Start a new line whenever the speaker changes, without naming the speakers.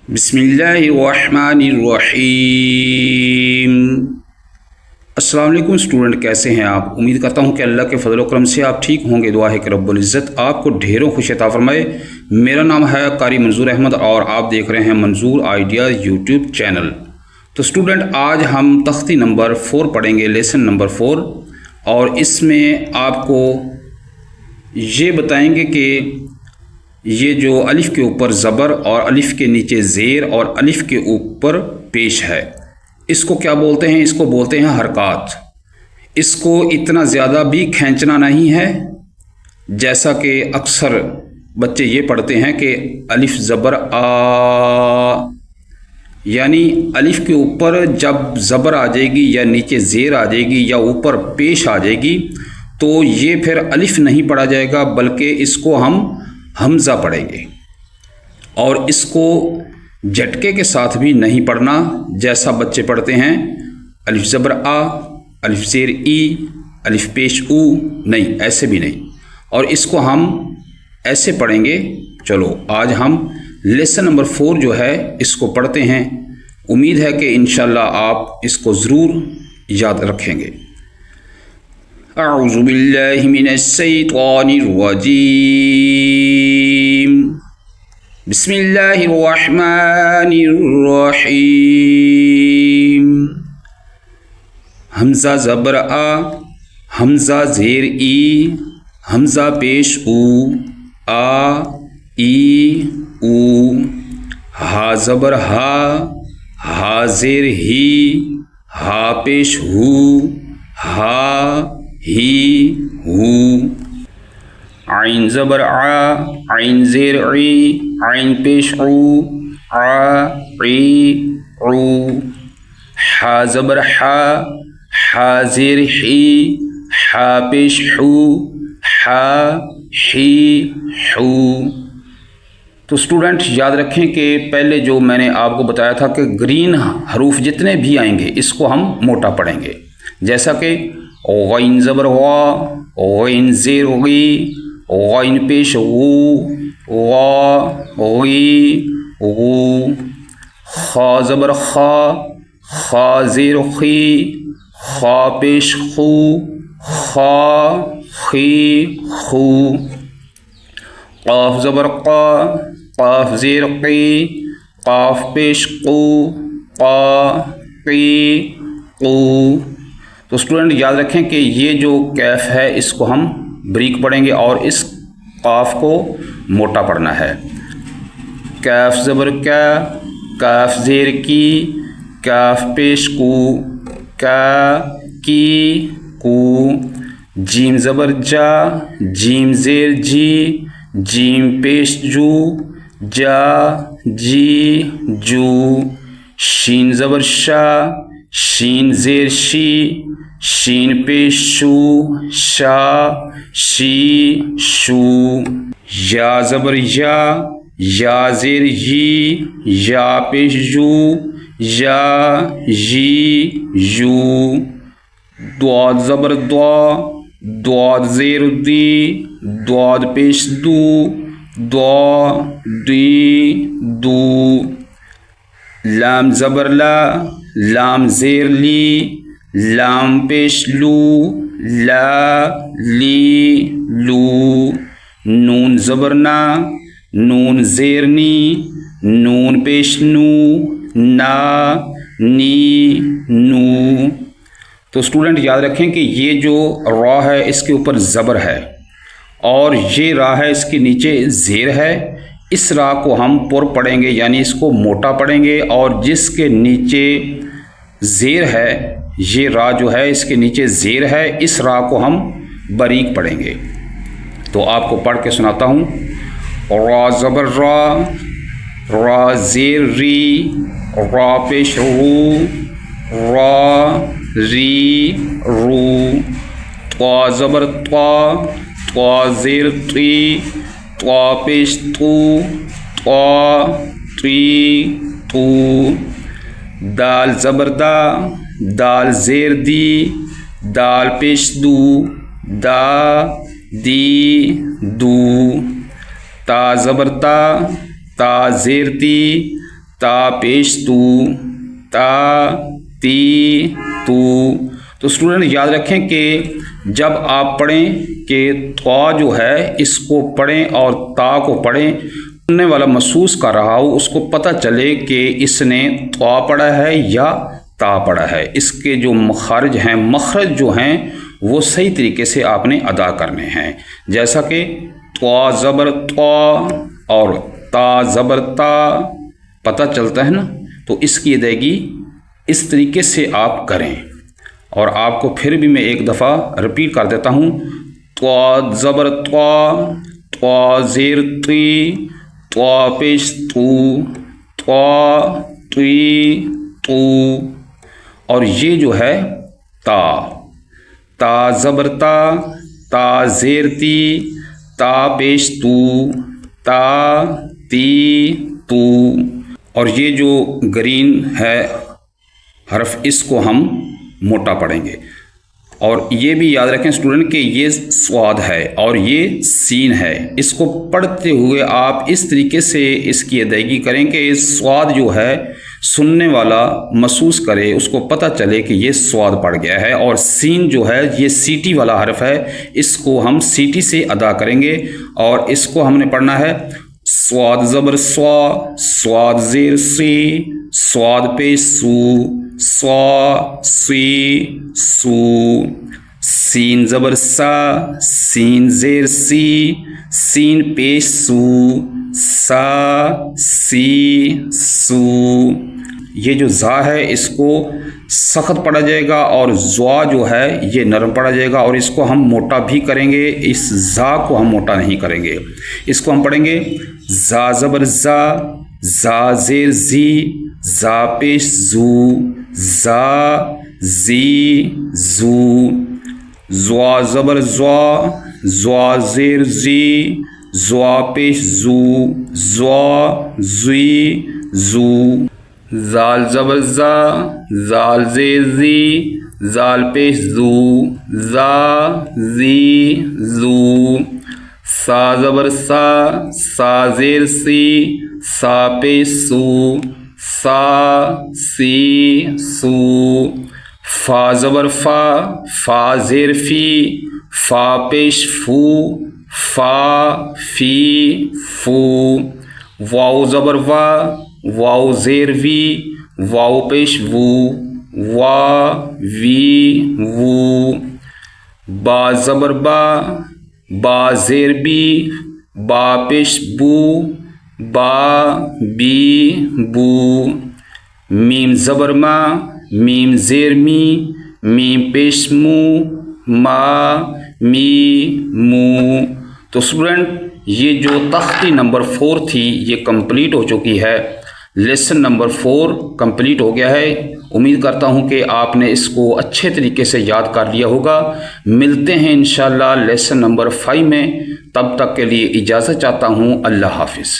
بسم اللہ الرحمن الرحیم۔ السلام علیکم اسٹوڈنٹ، کیسے ہیں آپ؟ امید کرتا ہوں کہ اللہ کے فضل و کرم سے آپ ٹھیک ہوں گے۔ دعا ہے کہ رب العزت آپ کو ڈھیروں خوش عطا فرمائے۔ میرا نام ہے قاری منظور احمد اور آپ دیکھ رہے ہیں منظور آئیڈیاز یوٹیوب چینل۔ تو اسٹوڈنٹ، آج ہم تختی نمبر 4 پڑھیں گے، لیسن نمبر 4، اور اس میں آپ کو یہ بتائیں گے کہ یہ جو الف کے اوپر زبر اور الف کے نیچے زیر اور الف کے اوپر پیش ہے، اس کو کیا بولتے ہیں؟ اس کو بولتے ہیں حرکات۔ اس کو اتنا زیادہ بھی کھینچنا نہیں ہے، جیسا کہ اکثر بچے یہ پڑھتے ہیں کہ الف زبر آ، یعنی الف کے اوپر جب زبر آ جائے گی یا نیچے زیر آ جائے گی یا اوپر پیش آ جائے گی تو یہ پھر الف نہیں پڑھا جائے گا، بلکہ اس کو ہم حمزہ پڑھیں گے، اور اس کو جھٹکے کے ساتھ بھی نہیں پڑھنا جیسا بچے پڑھتے ہیں الف زبر آ، الف زیر ای، الف پیش او، نہیں، ایسے بھی نہیں، اور اس کو ہم ایسے پڑھیں گے۔ چلو آج ہم لیسن نمبر 4 جو ہے اس کو پڑھتے ہیں۔ امید ہے کہ انشاءاللہ آپ اس کو ضرور یاد رکھیں گے۔ اعوذ باللہ من الشیطان الرجیم، بسم اللہ الرحمن الرحیم۔ حمزہ زبر آ، حمزہ زیر ای، حمزہ پیش او، آ ای او، ہا زبر ہا، ہا زیر ہی، ہا پیش ہو، ہا ہی ہو، عین زبر ع، عین زیر عی، عین پیش عو، ع عی عو، حا زبر حا، حا زیر حی، حا پیش حو، حا حی حو۔ تو اسٹوڈنٹ یاد رکھیں کہ پہلے جو میں نے آپ کو بتایا تھا کہ گرین حروف جتنے بھی آئیں گے اس کو ہم موٹا پڑھیں گے، جیسا کہ غین زبر غا، غین زیر غی، غین پیش غو، غا غی غو، خا زبر خا، خا زیر خی، خا پیش خو، خا خی خو، قاف زبر قا، قاف زیر قی، قاف پیش قو، قا قی قو۔ تو اسٹوڈنٹ یاد رکھیں کہ یہ جو کیف ہے اس کو ہم بریک پڑھیں گے اور اس قاف کو موٹا پڑھنا ہے۔ کیف زبر کیا، کاف زیر کی، کاف پیش کو، کا کی کو، جیم زبر جا، جیم زیر جی، جیم پیش جو، جا جی جو، شین زبر شا، شین زیر شی، شین پیش شو، شا شی شو، یا زبر یا، یا زیر یی، یا پیش یو، یا یی یو، دواد زبر دوا، دواد زیر دی، دواد پیش دو، دوا دی دو، لام زبر لا، لام زیر لی، لام پیش لو، لا لی لو، نون زبر نا، نون زیر نی، نون پیش نو، نا نی نو۔ تو اسٹوڈنٹ یاد رکھیں کہ یہ جو را ہے اس کے اوپر زبر ہے اور یہ را ہے اس کے نیچے زیر ہے۔ اس را کو ہم پر پڑھیں گے، یعنی اس کو موٹا پڑھیں گے، اور جس کے نیچے زیر ہے، یہ را جو ہے اس کے نیچے زیر ہے، اس را کو ہم باریک پڑھیں گے۔ تو آپ کو پڑھ کے سناتا ہوں۔ را زبر را، را زیر ری، را پیش رو، را ری رو، طا زبر طا، طا زیر تی، طا پیش تو، طا تی تو، دال زبر دا، دال زیر دی، دال پیش دو، دا دی دو، تا زبر تا، تا زیر تی، تا پیش تو، تا تی تو۔ تو اسٹوڈنٹ یاد رکھیں کہ جب آپ پڑھیں کہ طا جو ہے اس کو پڑھیں اور تا کو پڑھیں، سننے والا محسوس کر رہا ہو، اس کو پتہ چلے کہ اس نے طا پڑھا ہے یا تا پڑھا ہے۔ اس کے جو مخارج ہیں، مخرج جو ہیں، وہ صحیح طریقے سے آپ نے ادا کرنے ہیں، جیسا کہ طا زبر طا اور تا زبر تا پتہ چلتا ہے نا۔ تو اس کی ادائیگی اس طریقے سے آپ کریں۔ اور آپ کو پھر بھی میں ایک دفعہ رپیٹ کر دیتا ہوں، طا زبر طا، طا زیر تی، طا پیش تو، طا تی تو۔ اور یہ جو ہے تا، تا زبر تا زیر تی، تا پیش تو، تا تی تو۔ اور یہ جو گرین ہے حرف، اس کو ہم موٹا پڑھیں گے۔ اور یہ بھی یاد رکھیں اسٹوڈنٹ کہ یہ صاد ہے اور یہ سین ہے۔ اس کو پڑھتے ہوئے آپ اس طریقے سے اس کی ادائیگی کریں کہ صاد جو ہے سننے والا محسوس کرے، اس کو پتہ چلے کہ یہ صاد پڑھ گیا ہے، اور سین جو ہے یہ سیٹی والا حرف ہے، اس کو ہم سیٹی سے ادا کریں گے۔ اور اس کو ہم نے پڑھنا ہے صاد زبر صا، صاد زیر سی، صاد پیش سو، صا سی سو۔ سین زبر سا، سین زیر سی، سین پیش سو، سا سی سو۔ یہ جو زا ہے اس کو سخت پڑھا جائے گا، اور زوا جو ہے یہ نرم پڑھا جائے گا، اور اس کو ہم موٹا بھی کریں گے، اس زا کو ہم موٹا نہیں کریں گے۔ اس کو ہم پڑھیں گے زا زبر زا، زا زیر زی، زا پیش زو، زا زی زو۔ زوا زبر زوا، زوا زیر زی، زوا پیش زو، زوا زی زو۔ زال زبر زا، زال زیر زی، زال پیش زو، زا زی زو۔ سا زبر سا، سا زیر سی، سا پیش سو، سا سی سو۔ فا زبر فا، فا زیر فی، فا پیش فو، فا فی فو۔ واو زبر وا، واو زیر وی، واو پیش وو، وا وی وو۔ با زبر با، با زیر بی، با پیش بو، با بی بو۔ میم زبر ما، میم زیر می، میم پیش مو، ما می مو۔ تو اسٹوڈنٹ یہ جو تختی نمبر 4 تھی یہ کمپلیٹ ہو چکی ہے، لیسن نمبر 4 کمپلیٹ ہو گیا ہے۔ امید کرتا ہوں کہ آپ نے اس کو اچھے طریقے سے یاد کر لیا ہوگا۔ ملتے ہیں انشاءاللہ لیسن نمبر 5 میں، تب تک کے لیے اجازت چاہتا ہوں۔ اللہ حافظ۔